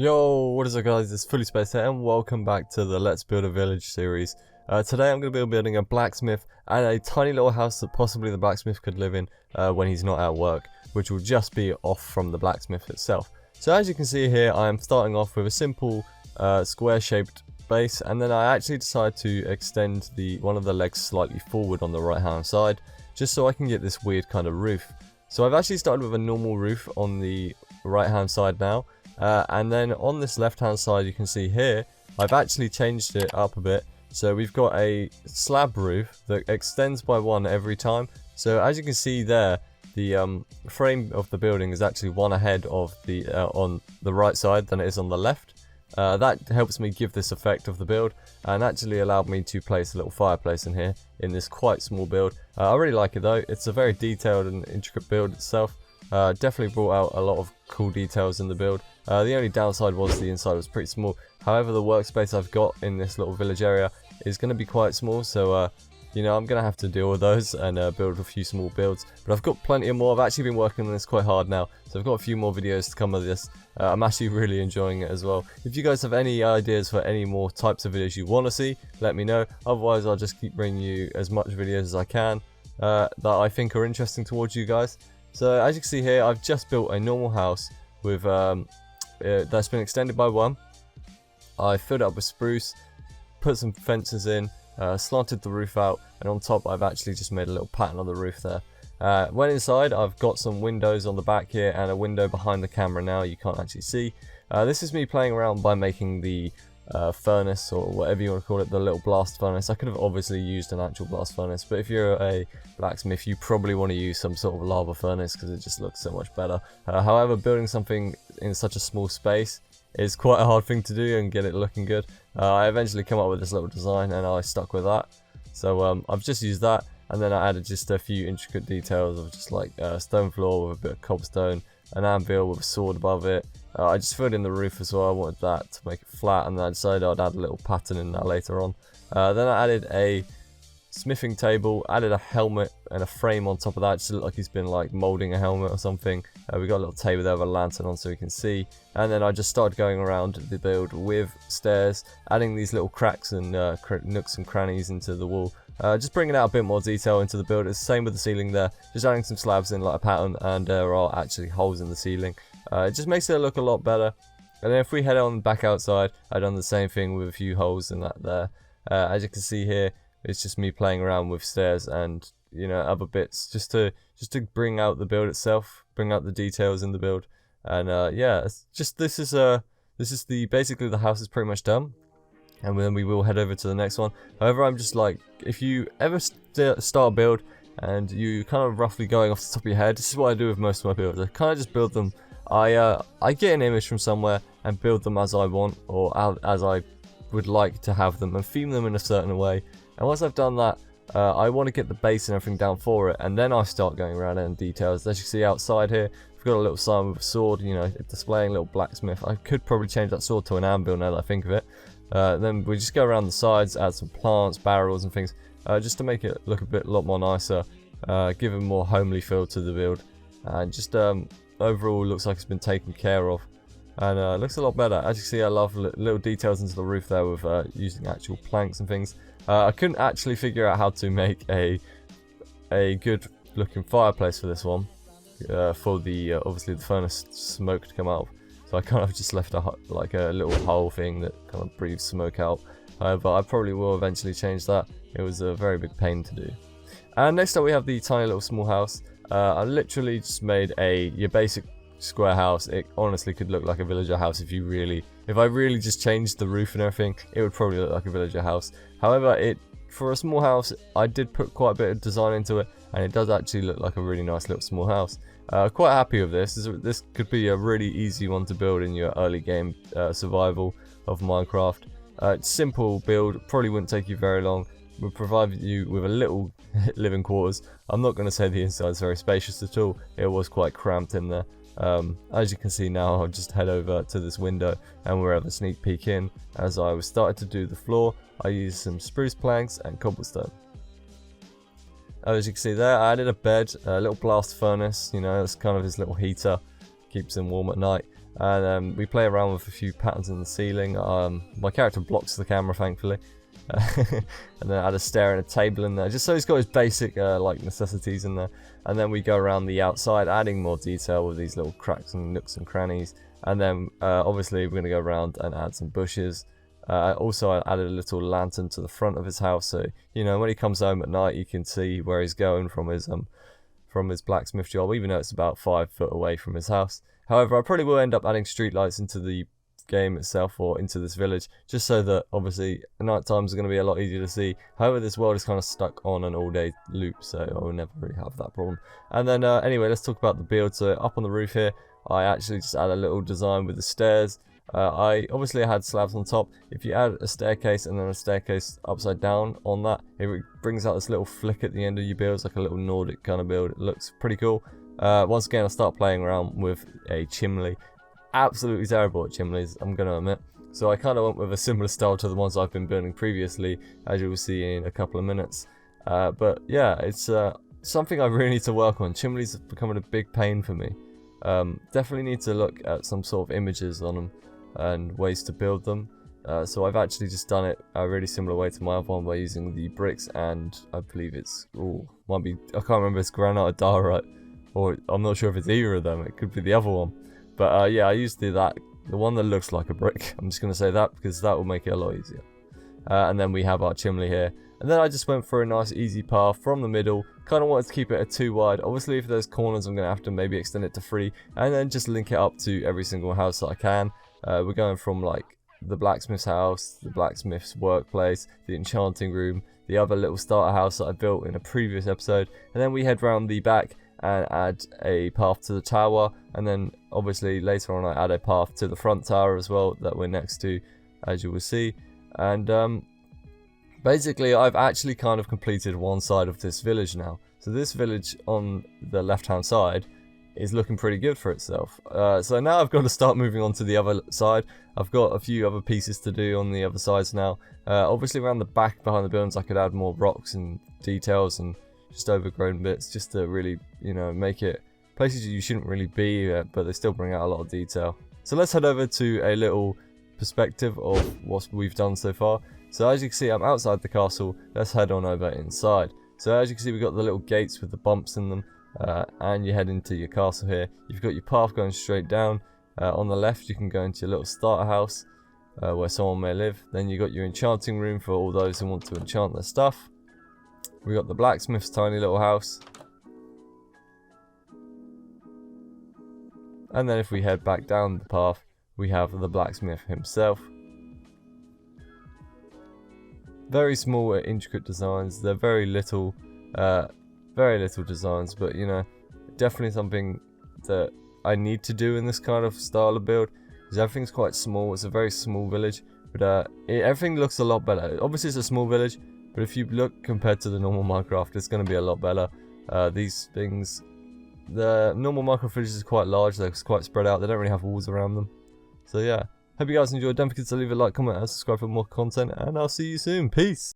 Yo, what is up guys, it's FullySpaced here and welcome back to the Let's Build a Village series. Today I'm going to be building a blacksmith and a tiny little house that possibly the blacksmith could live in when he's not at work, which will just be off from the blacksmith itself. So as you can see here, I am starting off with a simple square shaped base, and then I actually decided to extend one of the legs slightly forward on the right hand side, just so I can get this weird kind of roof. So I've actually started with a normal roof on the right hand side now. And then on this left hand side you can see here I've actually changed it up a bit, so we've got a slab roof that extends by one every time. So as you can see there, the frame of the building is actually one ahead of the on the right side than it is on the left. That helps me give this effect of the build, and actually allowed me to place a little fireplace in here in this quite small build. I really like it though. It's a very detailed and intricate build itself. Definitely brought out a lot of cool details in the build. The only downside was the inside was pretty small. However, the workspace I've got in this little village area is going to be quite small, so you know, I'm going to have to deal with those and build a few small builds. But I've got plenty of more. I've actually been working on this quite hard now, so I've got a few more videos to come of this. I'm actually really enjoying it as well. If you guys have any ideas for any more types of videos you want to see, let me know. Otherwise, I'll just keep bringing you as much videos as I can that I think are interesting towards you guys. So as you can see here, I've just built a normal house with that's been extended by one. I filled it up with spruce, put some fences in, slanted the roof out, and on top I've actually just made a little pattern on the roof there. Went inside, I've got some windows on the back here and a window behind the camera now you can't actually see. This is me playing around by making the furnace, or whatever you want to call it, the little blast furnace. I could have obviously used an actual blast furnace, but if you're a blacksmith you probably want to use some sort of lava furnace because it just looks so much better. However, building something in such a small space is quite a hard thing to do and get it looking good. I eventually come up with this little design and I stuck with that. So I've just used that, and then I added just a few intricate details of just like stone floor with a bit of cobblestone, an anvil with a sword above it. I just filled in the roof as well. I wanted that to make it flat, and then I decided I'd add a little pattern in that later on. Then I added a smithing table, added a helmet and a frame on top of that, just looked like he's been like moulding a helmet or something. We got a little table there with a lantern on so you can see, and then I just started going around the build with stairs, adding these little cracks and nooks and crannies into the wall, just bringing out a bit more detail into the build. It's the same with the ceiling there, just adding some slabs in like a pattern, and there are actually holes in the ceiling. It just makes it look a lot better. And then if we head on back outside, I've done the same thing with a few holes in that there. As you can see here, it's just me playing around with stairs and, you know, other bits just to bring out the build itself, bring out the details in the build. And yeah, it's just this is basically the house is pretty much done, and then we will head over to the next one. However, I'm just like, if you ever start a build and you kind of roughly going off the top of your head, this is what I do with most of my builds. I kind of just build them. I get an image from somewhere and build them as I want, or as I would like to have them, and theme them in a certain way. And once I've done that, I want to get the base and everything down for it, and then I start going around it in details. As you see outside here, we've got a little sign with a sword, you know, displaying a little blacksmith. I could probably change that sword to an anvil now that I think of it. Then we just go around the sides, add some plants, barrels and things, just to make it look a lot more nicer, give a more homely feel to the build, and just overall looks like it's been taken care of, and looks a lot better. As you see, I love little details into the roof there with using actual planks and things. I couldn't actually figure out how to make a good looking fireplace for this one, for the obviously the furnace smoke to come out of. So I kind of just left like a little hole thing that kind of breathes smoke out. However, I probably will eventually change that. It was a very big pain to do. And next up we have the tiny little small house. I literally just made your basic square house. It honestly could look like a villager house if I really just changed the roof and everything. It would probably look like a villager house. However, for a small house, I did put quite a bit of design into it, and it does actually look like a really nice little small house. Quite happy with this. This could be a really easy one to build in your early game survival of Minecraft. Simple build, probably wouldn't take you very long. Would provide you with a little living quarters. I'm not going to say the inside is very spacious at all. It was quite cramped in there. As you can see now, I'll just head over to this window and we'll have a sneak peek in. As I was starting to do the floor, I used some spruce planks and cobblestone. As you can see there, I added a bed, a little blast furnace, you know, it's kind of his little heater, keeps him warm at night. and we play around with a few patterns in the ceiling. My character blocks the camera, thankfully. And then add a stair and a table in there, just so he's got his basic like necessities in there. And then we go around the outside, adding more detail with these little cracks and nooks and crannies. And then obviously we're going to go around and add some bushes. Also, I added a little lantern to the front of his house, so you know when he comes home at night, you can see where he's going from his blacksmith job, even though it's about 5 foot away from his house. However, I probably will end up adding streetlights into the game itself, or into this village, just so that obviously night times are going to be a lot easier to see. However, this world is kind of stuck on an all-day loop, so I will never really have that problem. And then anyway, let's talk about the build. So up on the roof here, I actually just add a little design with the stairs. I obviously had slabs on top. If you add a staircase and then a staircase upside down on that, it brings out this little flick at the end of your build. It's like a little Nordic kind of build. It looks pretty cool. Once again, I start playing around with a chimney. Absolutely terrible at chimneys, I'm going to admit. So I kind of went with a similar style to the ones I've been building previously, as you will see in a couple of minutes. But yeah, it's something I really need to work on. Chimneys have become a big pain for me. Definitely need to look at some sort of images on them and ways to build them. So I've actually just done it a really similar way to my other one by using the bricks, and I believe it's, might be, I can't remember, it's granite or diorite, or I'm not sure if it's either of them. It could be the other one. But yeah, I used the one that looks like a brick. I'm just going to say that because that will make it a lot easier. And then we have our chimney here. And then I just went for a nice easy path from the middle. Kind of wanted to keep it a 2 wide. Obviously, if there's corners, I'm going to have to maybe extend it to 3. And then just link it up to every single house that I can. We're going from like the blacksmith's house, the blacksmith's workplace, the enchanting room, the other little starter house that I built in a previous episode. And then we head round the back and add a path to the tower, and then obviously later on I add a path to the front tower as well that we're next to, as you will see. And basically I've actually kind of completed one side of this village now. So this village on the left hand side is looking pretty good for itself. So now I've got to start moving on to the other side. I've got a few other pieces to do on the other sides now. Obviously around the back behind the buildings I could add more rocks and details and just overgrown bits, just to really, you know, make it places you shouldn't really be, but they still bring out a lot of detail. So let's head over to a little perspective of what we've done so far. So as you can see, I'm outside the castle. Let's head on over inside. So as you can see, we've got the little gates with the bumps in them, and you head into your castle here. You've got your path going straight down. On the left, you can go into your little starter house where someone may live. Then you've got your enchanting room for all those who want to enchant their stuff. We got the blacksmith's tiny little house. And then if we head back down the path, we have the blacksmith himself. Very small, intricate designs. They're very little designs, but you know, definitely something that I need to do in this kind of style of build, because everything's quite small. It's a very small village, but everything looks a lot better. Obviously it's a small village, but if you look compared to the normal Minecraft, it's going to be a lot better. These things, the normal Minecraft villages is quite large, they're quite spread out, they don't really have walls around them. So yeah, hope you guys enjoyed. Don't forget to leave a like, comment and subscribe for more content, and I'll see you soon. Peace!